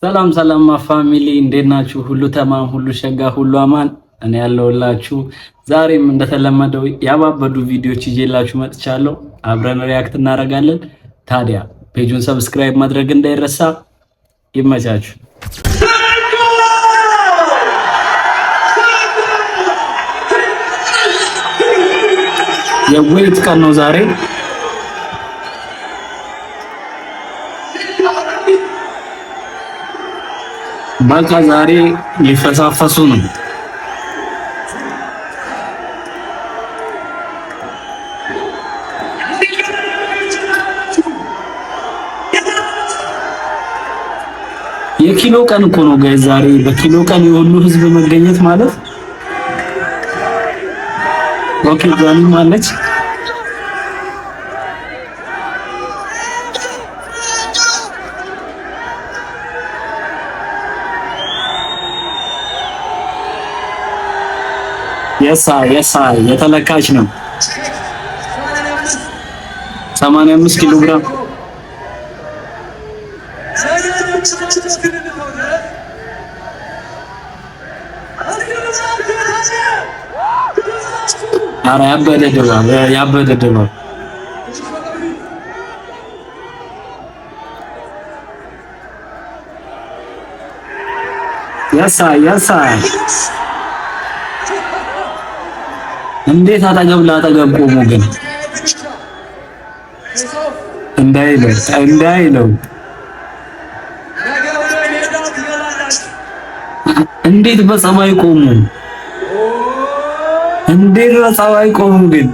ሰላም ሰላም ፋሚሊ እንዴት ናችሁ? ሁሉ ተማም፣ ሁሉ ሸጋ፣ ሁሉ አማን። እኔ ያለሁላችሁ ዛሬም እንደተለመደው ያባበዱ ቪዲዮዎች ይዤላችሁ መጥቻለሁ። አብረን ሪያክት እናደርጋለን። ታዲያ ፔጁን ሰብስክራይብ ማድረግ እንዳይረሳ። ይመቻችሁ። የወይት ቀን ነው ዛሬ። በቃ ዛሬ ሊፈሳፈሱ ነው። የኪሎ ቀን እኮ ነው ጋይ ዛሬ። በኪሎ ቀን የሁሉ ህዝብ መገኘት ማለት ኦኬ። ዛሬ ማለች የሳ የተለካች ነው 85 ኪሎ ግራም። ኧረ ያበደ ድባብ የሳ እንዴት አጠገብ ላጠገብ ቆሞ ግን እንዳይለው እንዴት በፀባይ ቆሙ? እንዴት በፀባይ ቆሙ ግን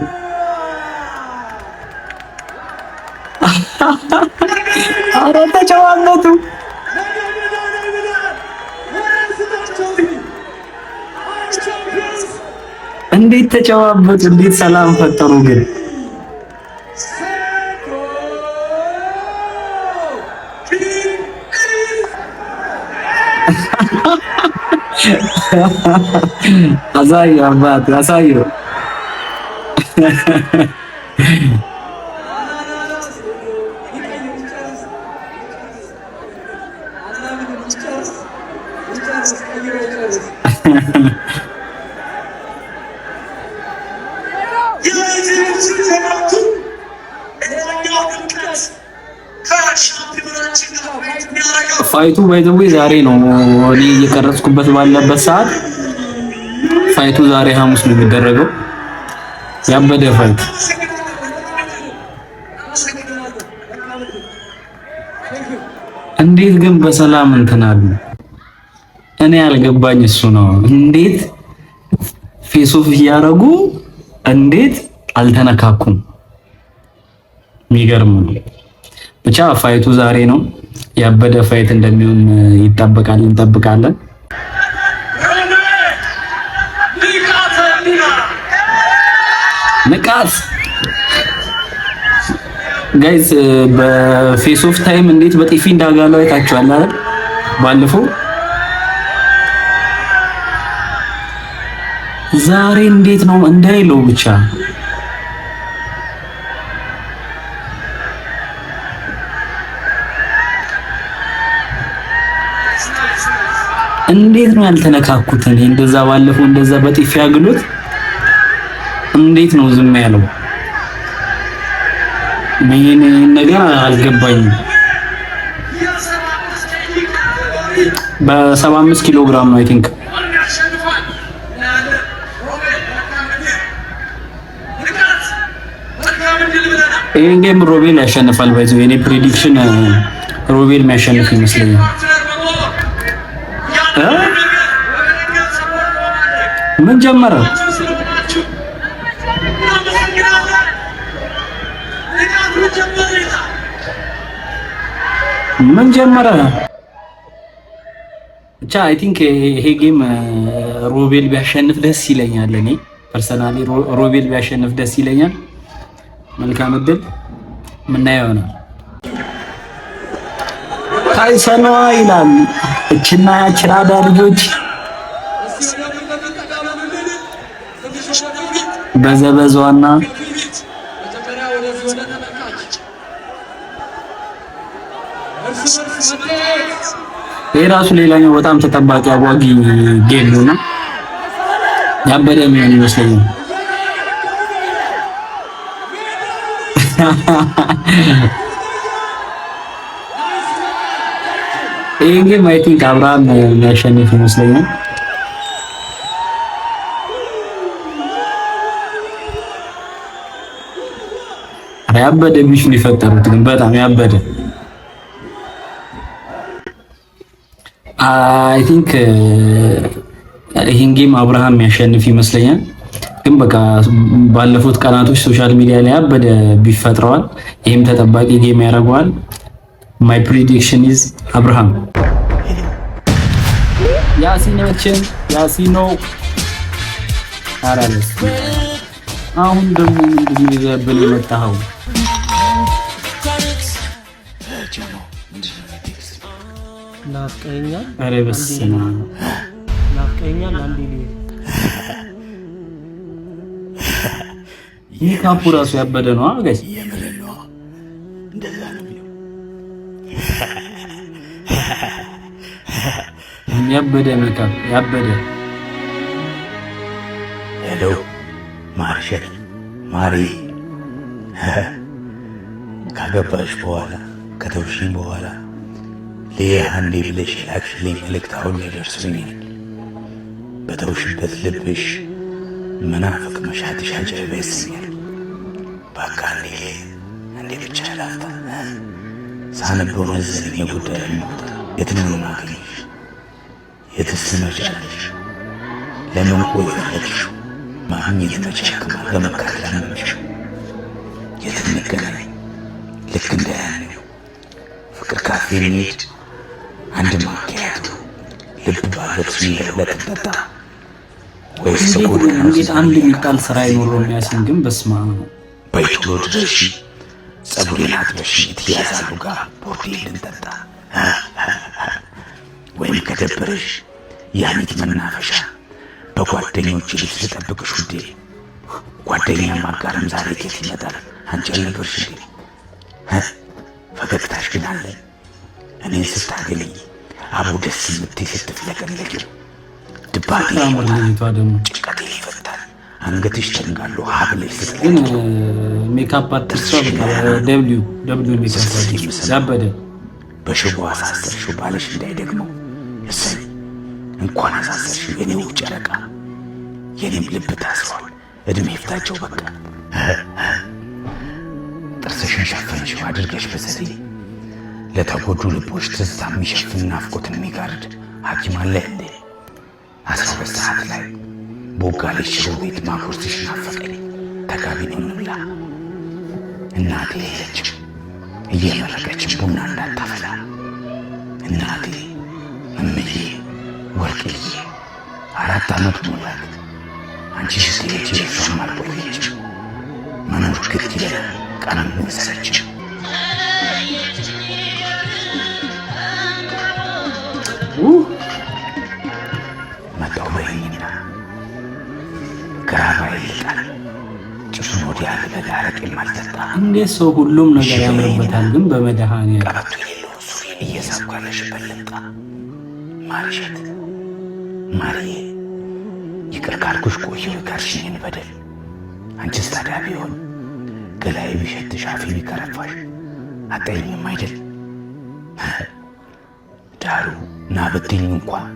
ኧረ ተጨዋወቱ። እንዴት ተጨዋወቱ! እንዴት ሰላም ፈጠሩ ግን አዛይ አባት አሳዩ። ፋይቱ ባይዘዌ ዛሬ ነው። እኔ እየቀረጽኩበት ባለበት ሰዓት ፋይቱ ዛሬ ሐሙስ ነው የሚደረገው። ያበደ ፋይት። እንዴት ግን በሰላም እንትን አሉ። እኔ ያልገባኝ እሱ ነው። እንዴት ፌስ ኦፍ እያደረጉ እንዴት አልተነካኩም? የሚገርም ነው። ብቻ ፋይቱ ዛሬ ነው። ያበደ ፋይት እንደሚሆን ይጠበቃል፣ እንጠብቃለን። ንቃት ጋይስ። በፌስ ኦፍ ታይም እንዴት በጥፊ እንዳጋለው አይታችኋል አይደል? ባለፈው ዛሬ እንዴት ነው እንዳይለው ብቻ እንዴት ነው ያልተነካኩት? እኔ እንደዛ ባለፈው እንደዛ በጥፊ ያግሉት እንዴት ነው ዝም ያለው? ምን ነገር አልገባኝም። በ75 ኪሎ ግራም ነው አይ ቲንክ። ይሄን ጌም ሮቤል ያሸንፋል። ባይዘው የኔ ፕሬዲክሽን ሮቤል የሚያሸንፍ ይመስለኛል። ምን ጀመረ? ምን ጀመረ? ብቻ አይ ቲንክ ይሄ ጌም ሮቤል ቢያሸንፍ ደስ ይለኛል። እኔ ፐርሰናሊ ሮቤል ቢያሸንፍ ደስ ይለኛል። መልካም እድል። ምናየው ነው። ታይሰኗ ይላል እችና ያችራዳ ልጆች በዘበዟና የራሱ ሌላኛው በጣም ተጠባቂ አጓጊ ጌም ነውና ያበደ የሚሆን ይመስለኛል። ይሄን ጌም አይ ቲንክ አብርሃም የሚያሸንፍ ይመስለኛል። ያበደ ሚሽን የፈጠሩት ግን በጣም ያበደ አይ ቲንክ ይሄን ጌም አብርሃም የሚያሸንፍ ይመስለኛል። ግን በቃ ባለፉት ቀናቶች ሶሻል ሚዲያ ላይ ያበደ ቢፈጥረዋል። ይሄም ተጠባቂ ጌም ያደርገዋል። ማይ ፕሪዲክሽን ኢዝ አብርሃም። ያሲኖችን ያሲኖ አራለስ አሁን ደግሞ ምንድነው ይዘብል የመጣው? ናፍቀኛል። አረ በስመ አብ ናፍቀኛል። አንዴ ይህ ካፑ ራሱ ያበደ ነው ጋይስ። እንደዛ ነው ያበደ ሜካፕ ያበደ። ሄሎ ማርሸት ማሪ ካገባሽ በኋላ ከተውሽኝ በኋላ ለአንዴ ብለሽ ላክሽልኝ መልእክት አሁን ደርሶኛል። በተውሽበት ልብሽ መናፈቅ መሻትሽ አጀበ ይሰኛል። በቃ እንዴ ብቻ ላፍታ ሳነበው መዘለኝ የጉዳይ ሞታ የትነው ማገኝሽ የትስ መጫለሽ ለምን ቆይ ፈለግሽ ማግኘት መቻከማ ለመካከላምሽ የትንገናኝ ልክ እንደያኔው ፍቅር ካፌ እንሂድ አንድ ማኪያቶ ልብ ባለብስ ለተጠጣ ወይስ ተጎዳና እንዴት አንድ የሚጣል ስራ አይኖረው የሚያስን ግን በስማ በይቶሎ ድረሽ ጸጉሬን አጥበሽ ትያዛሉ ጋር ቦርዴ ልንጠጣ ወይም ከደበረሽ ያኒት መናፈሻ በጓደኞች ልጅ ልጠብቅሽ ውዴ። ጓደኛ ማጋረም ዛሬ ጌት ይመጣል አንቺ አልነበርሽ እንዴ? ፈገግታሽ ግን አለ እኔን ስታገኝ አቡ ደስ የምትይ ስትፍለቀለቂው ድባቴ ደግሞ ጭንቀቴ ይፈታል አንገትሽ ተንጋሎ ሀብለሽ ግን ሜካፕ አርቲስቷ በቃ ደብሊው ሜካፕ አርቲስት ያበደ በሽቦ አሳሰርሽው ባለሽ እንዳይደግመው እሰይ እንኳን አሳሰርሽው የኔው ጨረቃ የኔም ልብ ታስሯል እድሜ ይፍታቸው በቃ ጥርስሽን ሸፈንሽው አድርገሽ በዘዴ ለተጎዱ ልቦች ትዝታ የሚሸፍን ናፍቆትን የሚጋርድ ሐኪም አለ እንዴ? 12 ሰዓት ላይ ቦጋለሽ ሽሮ ቤት ማጉረስሽ ናፈቀኝ ተጋቢ ነው እንብላ። እናቴ የለችም እየመረቀችም ቡና እንዳታፈላ እናቴ እምዬ ወርቅዬ 4 ዓመት ሞላት አንቺ ስትሄጂ እሷም አልቆየችም መኖር ግድ ይላል ቀንም መሰለች መጣው በይኝና ገራባ ይልጣል ጭሱን ወዲያ ለዳረቅ የማልጠጣ እንዴት ሰው ሁሉም ነገር ያምርበታል ግን በመድሃኔ ቀበቶ የሌለው ሱሪን እየሳብኳለሽ በለጣ ማርሸት ማርዬ ይቅር ካልኩሽ ቆየሁ ጋርሽኝን በደል አንቺስ ታዲያ ቢሆን ገላይ ቢሸትሽ አፌ ቢከረፋሽ አጠይኝም አይደል? ዳሩ ና ብትይኝ እንኳን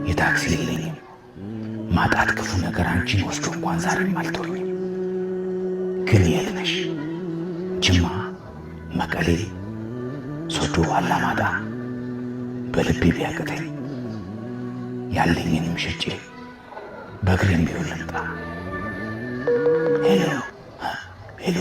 የታክሲ የለኝም ማጣት ክፉ ነገር አንቺን ወስዶ እንኳን ዛሬም አልተወኝም። ግን የት ነሽ? ጅማ፣ መቀሌ፣ ሶዶ፣ አላማጣ በልቤ ቢያቅተኝ ያለኝንም ሸጬ በእግሬም ቢሆን ልምጣ። ሄሎ ሄሎ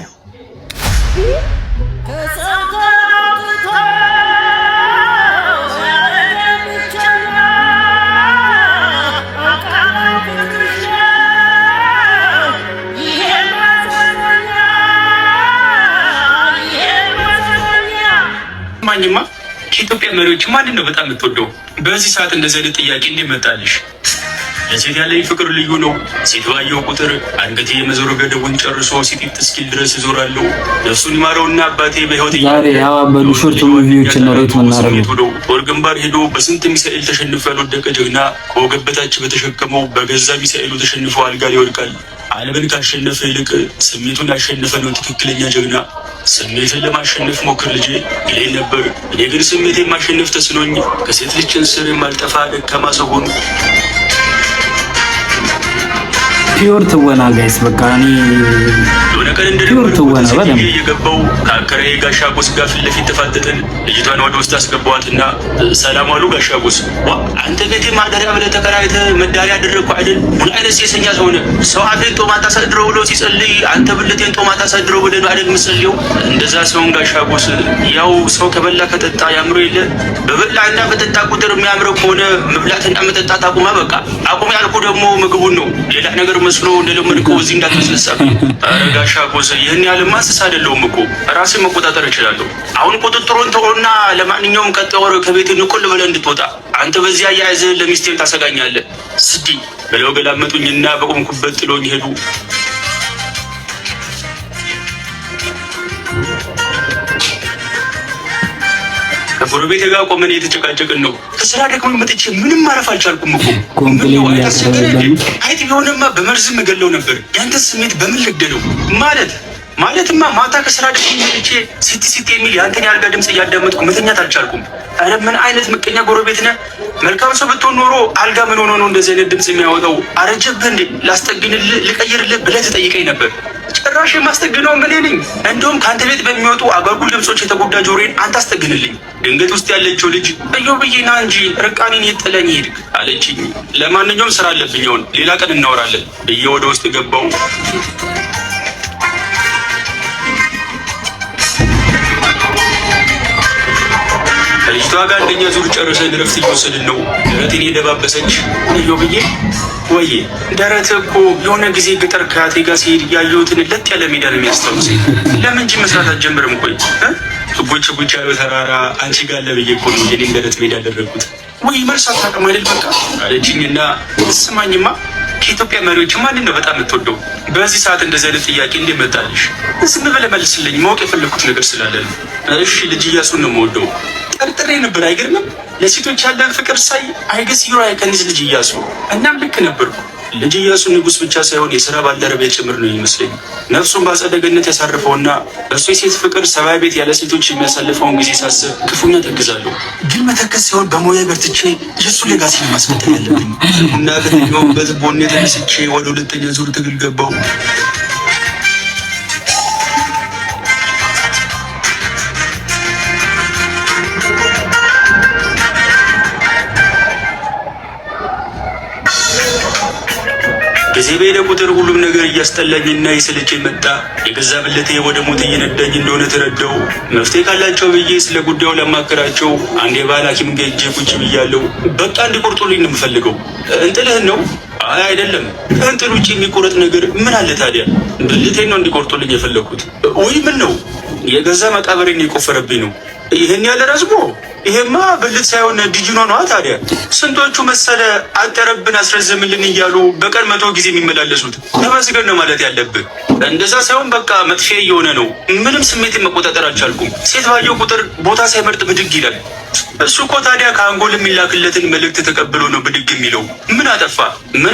ማንኝማ ከኢትዮጵያ መሪዎች ማንን ነው በጣም የምትወደው? በዚህ ሰዓት እንደዚህ አይነት ጥያቄ እንዴት መጣልሽ? ለሴት ያለኝ ፍቅር ልዩ ነው። ሴት ባየው ቁጥር አንገቴ የመዞር ገደቡን ጨርሶ ሲጢጥ እስኪል ድረስ እዞራለሁ። ነፍሱን ይማረውና አባቴ በህይወት ዛሬ ያባበሉ ሾርት ሙቪዎችን ነው ሬት የምናደርገው። ጦር ግንባር ሄዶ በስንት ሚሳኤል ተሸንፎ ያልወደቀ ጀግና ከወገብ በታች በተሸከመው በገዛ ሚሳኤሉ ተሸንፎ አልጋ ላይ ይወድቃል። ዓለምን ካሸነፈ ይልቅ ስሜቱን ያሸነፈ ነው ትክክለኛ ጀግና። ስሜትን ለማሸነፍ ሞክር ልጄ ይለኝ ነበር። እኔ ግን ስሜቴን ማሸነፍ ተስኖኝ ከሴት ልጅ ስር የማልጠፋ ደካማ ሰው ሆንኩ። ፒዮር ትወና ጋይስ በቃ እኔ ፒዮር ትወና በደምብ የገባው ከአከራዬ ጋሻ ጎስ ጋር ፊት ለፊት ተፋጠጥን። ልጅቷን ወደ ውስጥ አስገባዋትና ሰላም አሉ ጋሻ ጎስ። አንተ ቤቴ ማደሪያ ብለህ ተከራይተህ መዳሪያ አደረግኩ አይደል? ምን አይነት ሴሰኛ ሰው ነህ? ሰው አፌን ጦማ ታሳድረው ብሎ ሲጸልይ አንተ ብልቴን ጦማ ታሳድረው ብለህ ነው አይደል የምትጸልየው? እንደዛ ሰውን ጋሻ ጎስ። ያው ሰው ከበላ ከጠጣ ያምሮ የለ በበላና በጠጣ ቁጥር የሚያምረው ከሆነ መብላትና መጠጣት አቁማ። በቃ አቁም ያልኩ ደግሞ ምግቡን ነው ሌላ ነገር መስሎ እንደለመድከው እዚህ እንዳትመስለሳብኝ። ኧረ ጋሻ ጎስ ይህን ያህልማ እንስሳ አይደለሁም እኮ ራሴን መቆጣጠር እችላለሁ። አሁን ቁጥጥሩን ተወውና ለማንኛውም ቀጣይ ወር ከቤት ንቁል ብለህ እንድትወጣ። አንተ በዚህ አያያዝህ ለሚስቴም ታሰጋኛለህ። ስዲ ብለው ገላመጡኝና በቆምኩበት ጥሎኝ ሄዱ። ከጎረቤቴ ጋር ቆመን እየተጨቃጨቅን ነው። ከስራ ደግሞ መጥቼ ምንም ማረፍ አልቻልኩም እኮ። አይጥ ቢሆንማ በመርዝ መገለው ነበር። ያንተ ስሜት በምን ልግደለው? ማለትማ ማታ ከስራ ደግሞ መጥቼ ሲቲ የሚል ያንተን ያልጋ ድምፅ እያዳመጥኩ መተኛት አልቻልኩም። አረ ምን አይነት ምቀኛ ጎረቤት ነህ? መልካም ሰው ብትሆን ኖሮ አልጋ ምን ሆኖ ነው እንደዚህ አይነት ድምፅ የሚያወጣው? አረጀብህ እንዴ? ላስጠግንልህ ልቀይርልህ ብለህ ትጠይቀኝ ነበር። ጭራሽ የማስጠግነው እኔ ነኝ። እንደውም ከአንተ ቤት በሚወጡ አጓጉል ድምፆች የተጎዳ ጆሮዬን አንተ አስጠግንልኝ። ድንገት ውስጥ ያለችው ልጅ እዮብዬና እንጂ ርቃኔን የጥለኝ ሄድክ አለችኝ። ለማንኛውም ስራ አለብኝ፣ አሁን ሌላ ቀን እናወራለን ብዬ ወደ ውስጥ ገባው። ከልጅቷ ጋር አንደኛ ዙር ጨርሰን ረፍት እየወሰድን ነው። ደረቴን የደባበሰች እዮብዬ ወይ ደረት እኮ የሆነ ጊዜ ገጠር ከአቴ ጋር ሲሄድ ያየሁትን ለጥ ያለ ሜዳ ነው የሚያስታውሰኝ። ለምን እንጂ መስራት አትጀምርም? ቆይ ጉጭ ያለው ተራራ አንቺ ጋር ለብዬ እኮ ነው የኔን ደረት ሜዳ ያደረጉት። ወይ መልስ አታውቅም አይደል? በቃ አለችኝና ስማኝማ ከኢትዮጵያ መሪዎች ማንን ነው በጣም የምትወደው? በዚህ ሰዓት እንደዚህ አይነት ጥያቄ እንዴት መጣልሽ? ዝም ብለህ መልስልኝ፣ ማወቅ የፈለኩት ነገር ስላለ ነው። እሺ ልጅ እያሱን ነው የምወደው። ጠርጥሬ ነበር አይገርምም? ለሴቶች ያለን ፍቅር ሳይ አይገስ ይሮ አይከንዝ ልጅ እያሱ። እናም ልክ ነበርኩ። ልጅ እያሱ ንጉስ ብቻ ሳይሆን የሥራ ባልደረባ ጭምር ነው ይመስለኝ። ነፍሱን በአጸደ ገነት ያሳርፈውና በእሱ የሴት ፍቅር ሰማይ ቤት ያለ ሴቶች የሚያሳልፈውን ጊዜ ሳስብ ክፉኛ ተክዛለሁ። ግን መተከዝ ሲሆን በሞያ በርትቼ የእሱ ሌጋሲ ማስቀጠል ያለብኝ እና ከተኛውበት ቦኔ ተነስቼ ወደ ሁለተኛ ዙር ትግል ገባው። ጊዜ በሄደ ቁጥር ሁሉም ነገር እያስጠላኝና ይሰለቸኝ መጣ። የገዛ ብልቴ ወደ ሞት እየነዳኝ እንደሆነ ተረዳው። መፍትሄ ካላቸው ብዬ ስለ ጉዳዩ ላማከራቸው አንድ የባህል ሐኪም ጋር ሄጄ ቁጭ ብያለሁ። በቃ እንዲቆርጡልኝ ነው የምፈልገው። እንጥልህን ነው? አይ አይደለም፣ ከእንጥል ውጭ የሚቆረጥ ነገር ምን አለ ታዲያ? ብልቴን ነው እንዲቆርጡልኝ የፈለኩት። ወይ ምን ነው የገዛ መቃብሬን የቆፈረብኝ ነው ይህን ያለ ረዝሞ። ይሄማ ብልት ሳይሆን ዲጂኖ ነው ታዲያ። ስንቶቹ መሰለ አጠረብን አስረዘምልን እያሉ በቀን 100 ጊዜ የሚመላለሱት። ተመስገን ነው ማለት ያለብህ። እንደዛ ሳይሆን በቃ መጥፊያ እየሆነ ነው። ምንም ስሜትን መቆጣጠር አልቻልኩም። ሴት ባየው ቁጥር ቦታ ሳይመርጥ ብድግ ይላል። እሱ እኮ ታዲያ ከአንጎል የሚላክለትን መልእክት ተቀብሎ ነው ብድግ የሚለው። ምን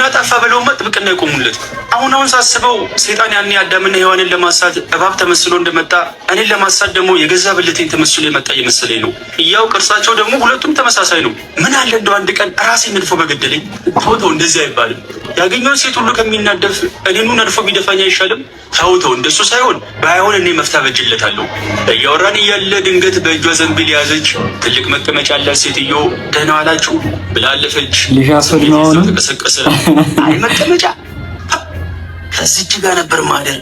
አጠፋ ብለውማ ጥብቅና ይቆሙለት። አሁን ሳስበው ሰይጣን ያኔ አዳምና ሔዋንን ለማሳት እባብ ተመስሎ እንደመጣ እኔን ለማሳት ደግሞ የገዛ ብልቴን ተመስሎ የመጣ እየመሰለኝ ነው። ያው ቅርሳቸው ደግሞ ሁለቱም ተመሳሳይ ነው። ምን አለ እንደው አንድ ቀን ራሴ ነድፎ በገደለኝ። ተው እንደዚህ አይባልም። ያገኘውን ሴት ሁሉ ከሚናደፍ እኔኑ ነድፎ ቢደፋኝ አይሻልም? ተው እንደሱ ሳይሆን ባይሆን እኔ መፍታ በጅለታለሁ። እያወራን እያለ ድንገት በእጇ ዘንቢል የያዘች ትልቅ መቀመጫ ያላት ሴትዮ ደህና ዋላችሁ ብላ አለፈች። ተቀሰቀሰ። አይ መቀመጫ ከዚች ጋር ነበር ማደር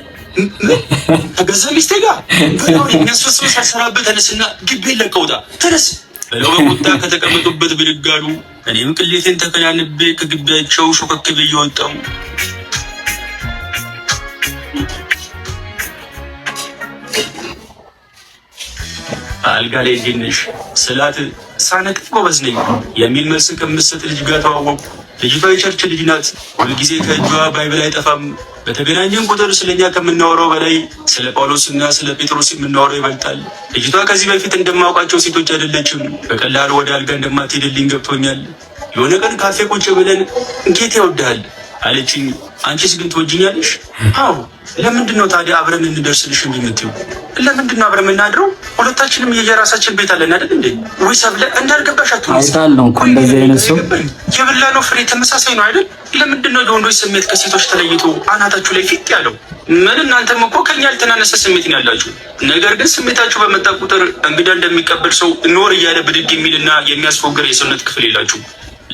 ከገዛ ሚስቴ ጋር በጣም የሚያስፈስብ ሳልሰራበት ተነስና ግቤን ለቀውጣ ተነስ ብለው በቁጣ ከተቀመጡበት ብድግ አሉ። እኔም ቅሌቴን ተከናንቤ ከግቢያቸው ሾከክ ብዬ ወጣሁ። አልጋ ላይ እንዴት ነሽ ስላት ሳነቅፍ ጎበዝ ነኝ የሚል መልስ ከምትሰጥ ልጅ ጋር ተዋወቅኩ። ልጅቷ የቸርች ልጅ ናት። ሁልጊዜ ከእጇ ባይብል አይጠፋም። በተገናኘን ቁጥር ስለኛ ከምናወራው በላይ ስለ ጳውሎስና ስለ ጴጥሮስ የምናወራው ይበልጣል። ልጅቷ ከዚህ በፊት እንደማውቃቸው ሴቶች አይደለችም። በቀላሉ ወደ አልጋ እንደማትሄድልኝ ገብቶኛል። የሆነ ቀን ካፌ ቁጭ ብለን ጌታ ይወድሃል አለችኝ። አንቺስ ግን ትወጂኛለሽ? አዎ። ለምንድን ነው ታዲያ አብረን እንደርስልሽ የምትይው? ለምንድን ነው አብረን የምናድረው? ሁለታችንም የየራሳችን ቤት አለን አይደል እንዴ? ወይ ሰብለ እንዳልገባሽ አይታል ነው እኮ እንደዚህ አይነት ሰው የበላነው ፍሬ ተመሳሳይ ነው አይደል? ለምንድን ነው የወንዶች ስሜት ከሴቶች ተለይቶ አናታችሁ ላይ ፊት ያለው? ምን እናንተም እኮ ከኛ ያልተናነሰ ስሜት ነው ያላችሁ። ነገር ግን ስሜታችሁ በመጣ ቁጥር እንግዳ እንደሚቀበል ሰው ኖር እያለ ብድግ የሚልና የሚያስፎግር የሰውነት ክፍል የላችሁ።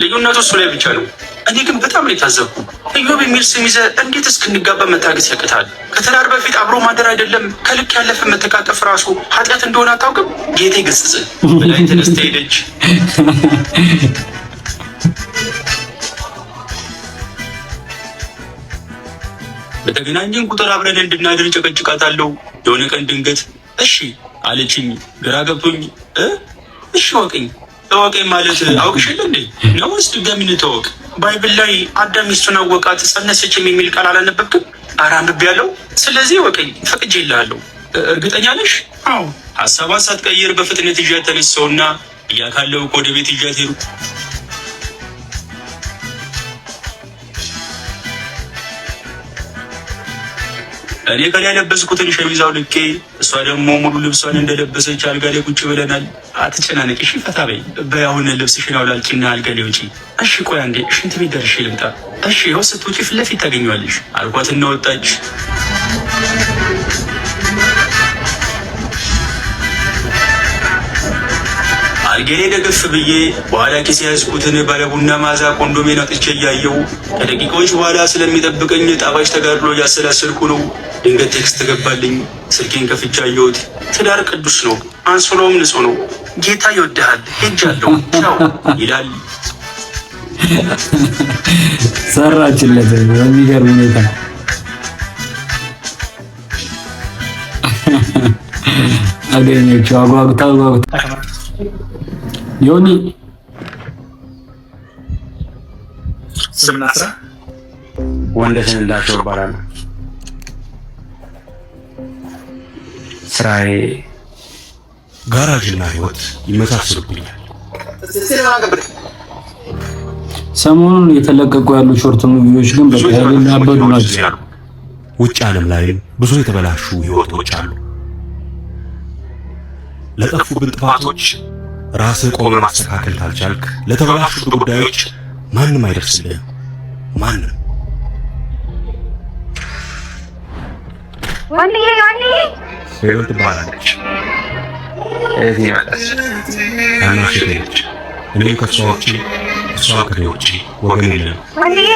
ልዩነቱ እሱ ላይ ብቻ ነው። እኔ ግን በጣም ነው የታዘብኩ። ኢዮብ የሚል ስም ይዘህ እንዴት እስክንጋባ መታገስ ያቅታል? ከትዳር በፊት አብሮ ማደር አይደለም ከልክ ያለፈ መተቃቀፍ ራሱ ኃጢአት እንደሆነ አታውቅም? ጌቴ ገስጽ በላይ ተነስታ ሄደች። በተገናኘን ቁጥር አብረን እንድናድር ጨቀጭቃታለሁ። የሆነ ቀን ድንገት እሺ አለችኝ። ግራ ገብቶኝ እሺ እወቀኝ ማለት አውቅሽል እንዴ ነው ወይስ ድጋሚ እንተዋወቅ? ባይብል ላይ አዳም ሚስቱን አወቃት ጸነሰችም የሚል ቃል አላነበብክም? ኧረ አንብቤያለሁ። ስለዚህ እወቀኝ ፈቅጄልሃለሁ። እርግጠኛ ነሽ? አዎ። ሀሳቧን ሳትቀይር በፍጥነት ይዣት ተነሳሁና እያካለው ወደ ቤት ይዣት ሄድኩ። እኔ ከላይ ያለበስኩትን ሸሚዝ አውልቄ እሷ ደግሞ ሙሉ ልብሷን እንደለበሰች አልጋ ላይ ቁጭ ብለናል። አትጨናነቂ እሺ፣ ፈታ በይ። በያሁን ልብስሽን አውላቂና አልጋ ላይ ውጪ። እሺ ቆይ አንዴ ሽንት ቤት ደርሼ ልምጣ። እሺ ይኸው ስትውጪ ፊት ለፊት ታገኘዋለሽ አልኳትና ወጣች። አልጌኔ ደገፍ ብዬ በኋላ ኪስ ያዝኩትን ባለቡና ማዛ ኮንዶሜን አጥቼ እያየው ከደቂቃዎች በኋላ ስለሚጠብቀኝ ጣፋጭ ተጋድሎ እያሰላሰልኩ ነው። ድንገት ቴክስት ገባልኝ። ስልኬን ከፍቼ አየሁት። ትዳር ቅዱስ ነው፣ አንሶላውም ንጹህ ነው። ጌታ ይወድሃል፣ ሄጃለሁ ቻው ይላል። ሰራችለት በሚገርም ሁኔታ። አገኘችው አጓጉታ ዮኒ ስምና ስራ ወንደሰን እንዳቸው ይባላል። ስራዬ ጋራጅና ህይወት ይመሳሰሉብኛል። ሰሞኑን የተለቀቁ ያሉ ሾርት ሙቪዎች ግን በቃ ያበዱ ናቸው። ውጭ ዓለም ላይ ብዙ የተበላሹ ህይወቶች አሉ። ለጠፉብን ጥፋቶች ራስህ ቆመህ ማስተካከል ካልቻልክ ለተበላሹ ጉዳዮች ማንም አይደርስልህም። ማንም ወንድዬ ህይወት ትባላለች። እዚህ ያለች ታናሽ ነች። እኔ ከሷ ውጪ እሷ ከኔ ውጪ ወገን የለም። ወንድዬ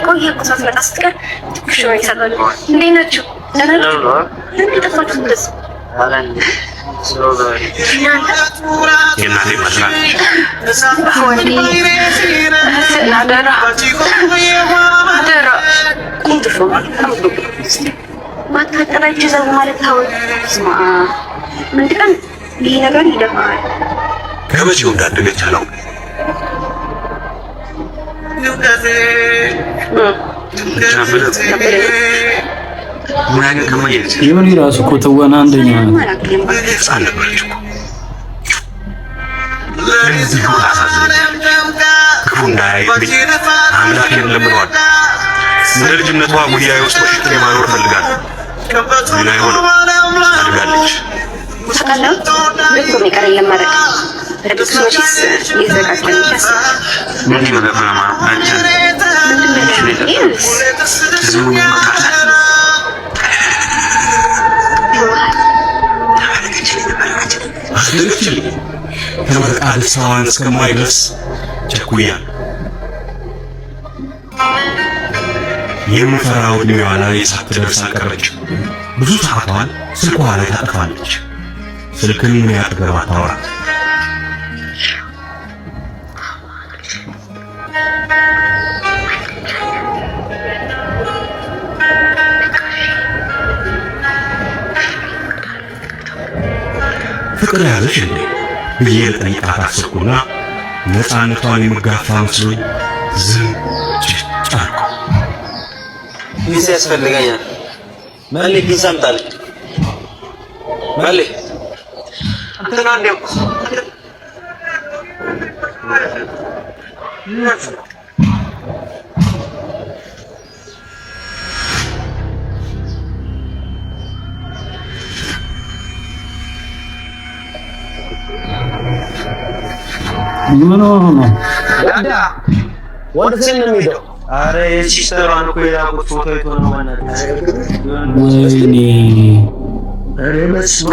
ቆየ እኮ ሳትመጣ ስትቀር ትኩሽ ነው ይሰራል። እንዴት ናችሁ? ለምን ጠፋችሁ? እንደዚህ የእናቴ መስላል ማታጠራጅ ዘው ማለት ታወቅ ስማ አንድ ቀን ይህ ነገር ይደፋል። ከመቼው እንዳደገች አለው። ዮኒ ራሱ እኮ ትወና አንደኛ ነው። ህፃን ነበረች እኮ ለዚህ ሁሉ ክፉ እንዳያይብኝ አምላኬን ለምነዋል። እንደ ልጅነቷ ጉያዬ ውስጥ ወሽቄ ማኖር እፈልጋለሁ። ምን አይሆንም አድጋለች። ተቀላው ልክ ነው የሚቀረኝ ለማድረግ ለብዙ መቼስ እየዘጋጀን ይቻላል። ምን ይመለፈማ አንቺ ተመረቃ ደስታዋን እስከማይደርስ ቸኩያለሁ። የምፈራው ዕድሜዋ ላይ ሳትደርስ አልቀረችም። ብዙ ሰዓቷን ስልኳ ላይ ታጠፋለች። ስልክን ምን ያጠገባ ታወራ። ፍቅር ያለሽ እንዴ? ብዬ ልጠይቃት አሰብኩና ነፃነቷን የምጋፋ መስሎኝ ዝም ጫልኩ። ፒስ ያስፈልገኛል። ማለ ፒስ አምጣልኝ። ማለ አንተና እንደው ምን ሆነ? ዳዳ ወደ ሰን ነው የሚሄደው። አረ የሲስተሯን እኮ የላኩት ፎቶ አይቶ ነው ማለት ወይኔ አረ መስማ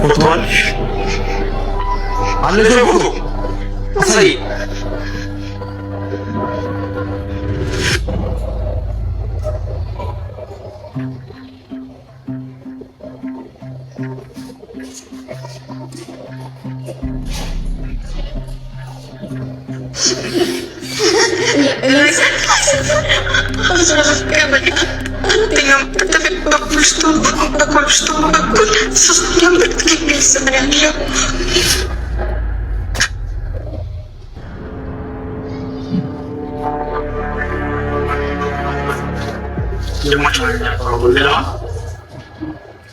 ፎቶዋልሽ አለ ፎቶ አሳይ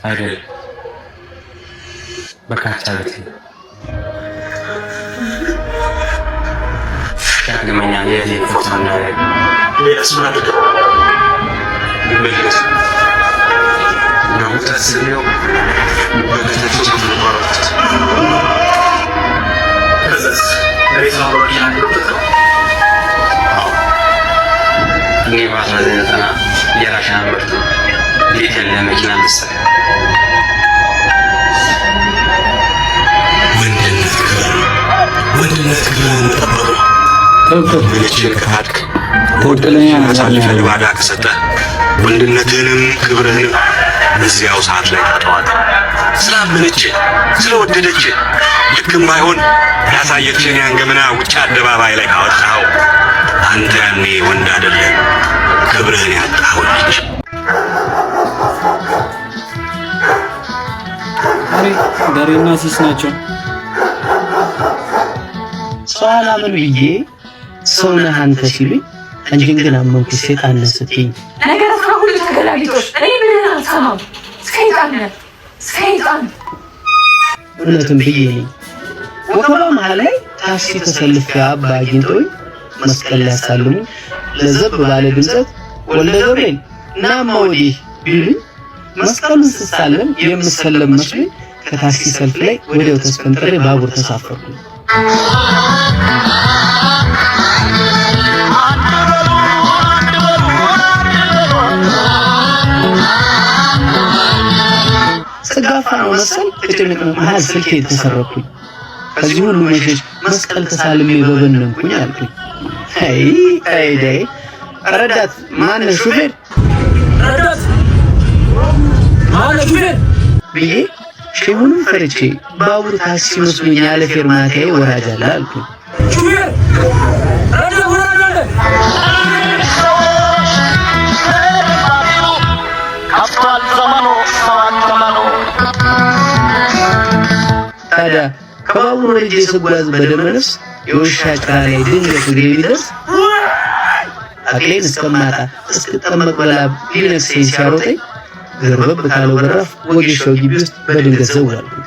አይደል በካቻ ቤት ዳግመኛ የዚህ ፎቶ ነው ያስማል በልት ነው ተስለው በከተቶች ተቆራረጡ ከዛስ ሬሳ ወርቂና ነው እኔ ባሳዘነና የራሻን ምርት እንዴት ያለ መኪና መሰለ ወንድነት ክብርን ጠብቆ ልጅን ከካድክ ወርቅለኛ አሳልፈህ ለባዳ ከሰጠህ ወንድነትህንም ክብርህንም በዚያው ሰዓት ላይ ታጠዋለህ። ስላመነች ስለወደደች ልክም ባይሆን ያሳየችህን ያን ገመና ውጭ አደባባይ ላይ ካወጣኸው አንተ ያኔ ወንድ አይደለም ክብርህን ያጣኸው ልጅ። ዳሬና ሲስ ናቸው። ሰው አላምን ብዬ ሰው ነህ አንተ ሲሉኝ አንቺን ግን አመንኩ። ሰይጣን ነህ ስትይኝ ነገር ሁሉ ተገላቢጦሽ እኔ ምን አልሰማም። ሰይጣን ነህ ሰይጣን። እውነትም ብዬ ነኝ። ወከባ መሀል ላይ ታክሲ ተሰልፌ አባ አግኝቶኝ መስቀል ሊያሳልሙኝ ለዘብ ባለ ድምፀት ወልደ ገብርኤል ናማ ወዲህ ቢሉኝ መስቀሉን ስሳለም የምሰለም መስሎኝ ከታክሲ ሰልፍ ላይ ወዲያው ተስፈንጥሬ ባቡር ተሳፈርኩኝ። ስጋፋ ነው መሰል ከጭንቅንቅ መሃል ስልኬ ተሰረኩኝ። ከዚህ ሁሉ መሸሽ መስቀል ተሳልሜ በበነንኩኝ አልኩኝ። አይ ዳይ ረዳት ማነው ሹፌር ረዳት ማነው ሹፌር ብዬ ሼሁንም ፈርቼ ባቡር ታክሲ መስሎኝ ያለ ፌርማታዬ ወራጅ አለ አልኩኝ። ሹፌር ረዳት ወራጅ አለ ካፍቷል ዘመኑ ሰዋተማኑ። ታዲያ ከባቡር ወርጄ ስጓዝ በደመነፍስ የውሻ ጭራ ላይ ድንገት እግሬ ቢደርስ አቅሌን እስከማጣ እስክጠመቅ በላብ ሊነክሰኝ ሲያሮጠኝ ገርበብ ካለው በራፍ ወጌሻው ግቢ ውስጥ በድንገት ዘው አልኩኝ።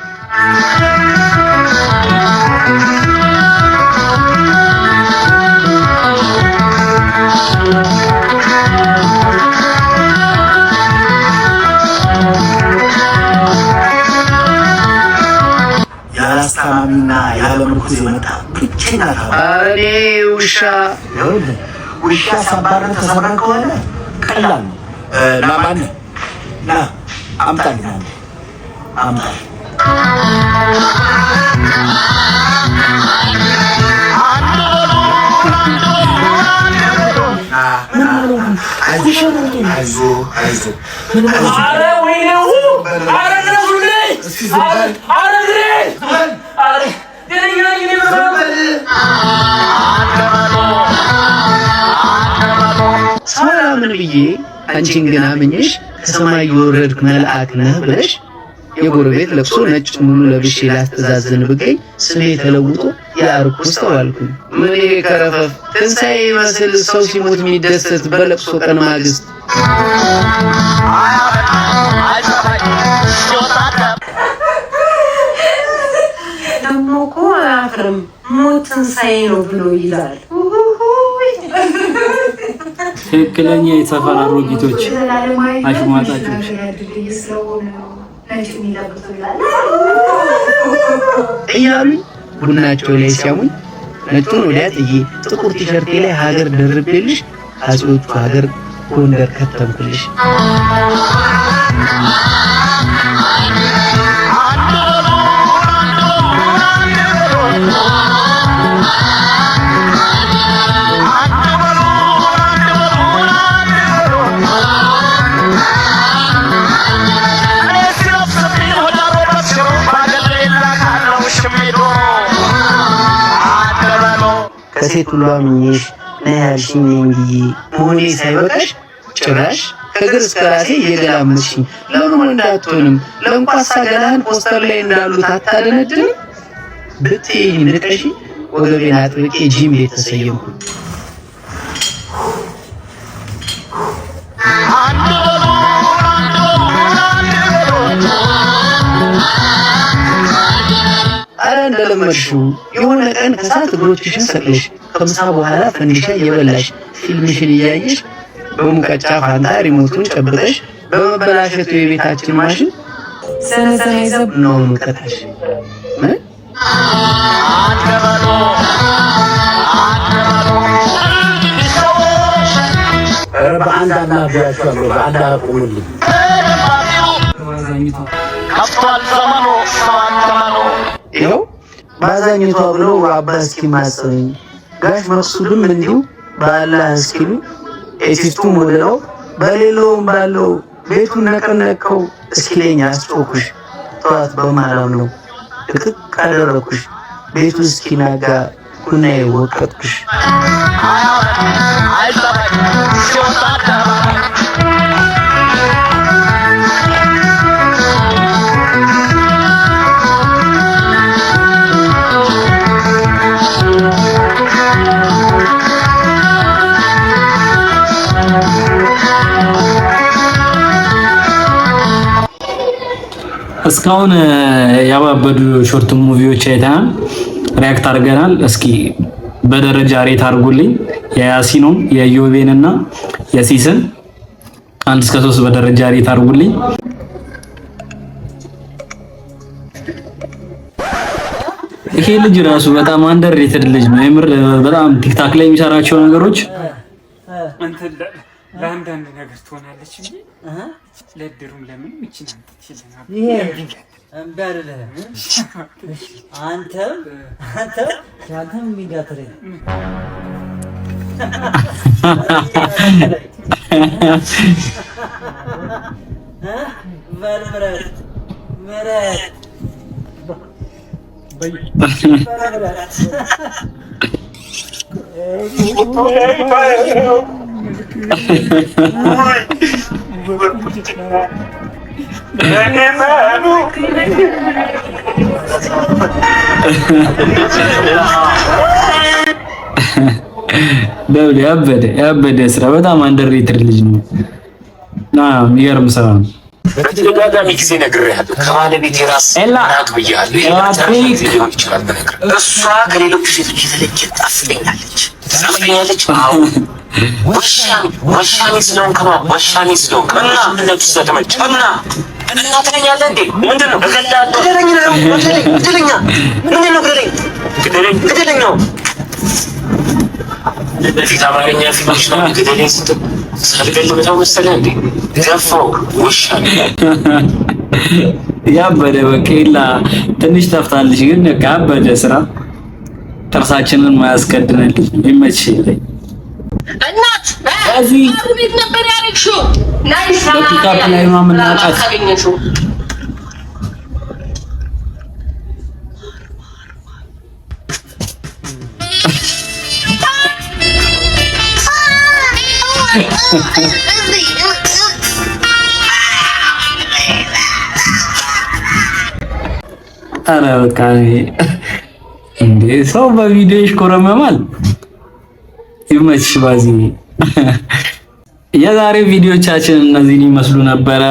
ያላስታማሚና ያለምርኩዝ የመጣ ብቸኛ አሬ ውሻ ሳባረ ተሰብረን ከሆነ ቀላል ነው። ለማን ና አምጣልኝ አምጣ ሰላምን ብዬ አንቺን ግን አምኜሽ ከሰማይ የወረድክ መልአክ ነህ ብለሽ የጎረቤት ለቅሶ ነጭ ሙሉ ለብሼ ላስተዛዝን ብገኝ ስሜ ተለውጦ ያርኩስ ተባልኩኝ። ምን ከረፈፍ ትንሣኤ ይመስል ሰው ሲሞት የሚደሰት በለቅሶ ቀን ማግስት ደግሞ እኮ አያፍርም ሞት ትንሣኤ ነው ብሎ ይላል። ትክክለኛ የሰፈር አሮጊቶች አሽሟጣጮች እያሉኝ ቡናቸው ላይ ሲያሙኝ ነጩን ወዲያ ጥዬ ጥቁር ቲሸርቴ ላይ ሀገር ደርቤልሽ አጼዎቹ ሀገር ጎንደር ከተምኩልሽ። ከሴት ሁሉ አምኜሽ ነይ ያልሽኝ እንጂ መሆኔ ሳይበቃሽ ጭራሽ ከእግር እስከ ራሴ እየገላመጥሽኝ ለምን እንዳትሆንም ለእንኳሳ ገላህን ፖስተር ላይ እንዳሉት አታደነድንም ብትይኝ ንቀሽ ወገቤን አጥብቄ ጂም ቤት ተሰየምኩ። አረ እንደለመድሽው የሆነ ቀን ከሰዓት እግሮችሽን ሰቅለሽ ከምሳ በኋላ ፈንዲሻ እየበላሽ ፊልምሽን እያየሽ በሙቀጫ ፋንታ ሪሞቱን ጨብጠሽ በመበላሸቱ የቤታችን ማሽን ሰነሰነዘብ ነው ሙቀታሽ። በአንድ አናቢያቸዋለሁ በአንድ አቁሙልኝ። ከፍቷል ዘመኑ ሰዋተመኑ ይኸው ባዛኝቷ ብሎ አባ እስኪማጸኝ ጋሽ መቅሱድም እንዲሁ በአላህ እስኪሉ ኤቲስቱም ወደለው በሌለውም ባለው ቤቱን ነቀነቀው እስኪለኝ አስጮኩሽ ጠዋት በማላም ነው ልቅቅ ካደረኩሽ ቤቱ እስኪናጋ ኩናዬ ወቀጥኩሽ። እስካሁን ያባበዱ ሾርት ሙቪዎች አይተናል፣ ሪያክት አድርገናል። እስኪ በደረጃ ሬት አድርጉልኝ የያሲኖን የዮቤንና የሲስን 1 እስከ 3 በደረጃ ሬት አድርጉልኝ። ይሄ ልጅ ራሱ በጣም አንደርሬትድ ልጅ ነው። የምር በጣም ቲክታክ ላይ የሚሰራቸው ነገሮች ለአንዳንድ ነገር ትሆናለች እንጂ ለድሩም ለምን ይችላል ትችላል። ይሄ እንበርለ አንተም የሚጋትረ ምረት ደብል ያበደ ስራ በጣም አንደርሬትድ ልጅ ነው። የሚገርም ስራ ነው። በተደጋጋሚ ጊዜ ነግሬሃለሁ። ከባለቤት የራስ ናት ብያለሁ። ሊሆን ይችላል በነገር እሷ ከሌሎቹ ሴቶች የተለየ ታፍለኛለች። ወሻኔ ስለሆንክ ነው። ወሻኔ ስለሆንክ እና እነሱ ስለተመቸ እና ትለኛለህ እንዴ? ምንድን ነው እገላለሁ? ግደለኛ ምንድን ነው ግደለኝ ነው። በፊት አማርኛ ፊልሞች ነው ግደለኝ ስትል ሳልገል በጣም መሰለህ እንዴ? ገፋው ውሻ ያበደ በቃ ትንሽ ጠፍታለች፣ ግን በቃ ያበደ ስራ ጥርሳችንን ማያስቀድነል ይመችሽ። እናት እዚህ ቤት ነበር ያለችው ናይስ በፒካፕ ላይ ነው የምናውቃት። አረ በቃ እንዴ ሰው በቪዲዮ ይሽኮረመማል። ይመችሽ ባዚ። የዛሬ ቪዲዮቻችን እነዚህን ይመስሉ ነበረ።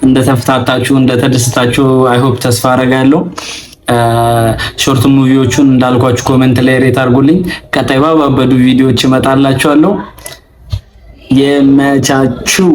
እንደተፈታታችሁ እንደተደስታችሁ አይ ሆፕ ተስፋ አደርጋለሁ። ሾርት ሙቪዎቹን እንዳልኳችሁ ኮሜንት ላይ ሬት አድርጉልኝ። ቀጣይ ባባበዱ ቪዲዮዎች እመጣላችኋለሁ። የመቻችሁ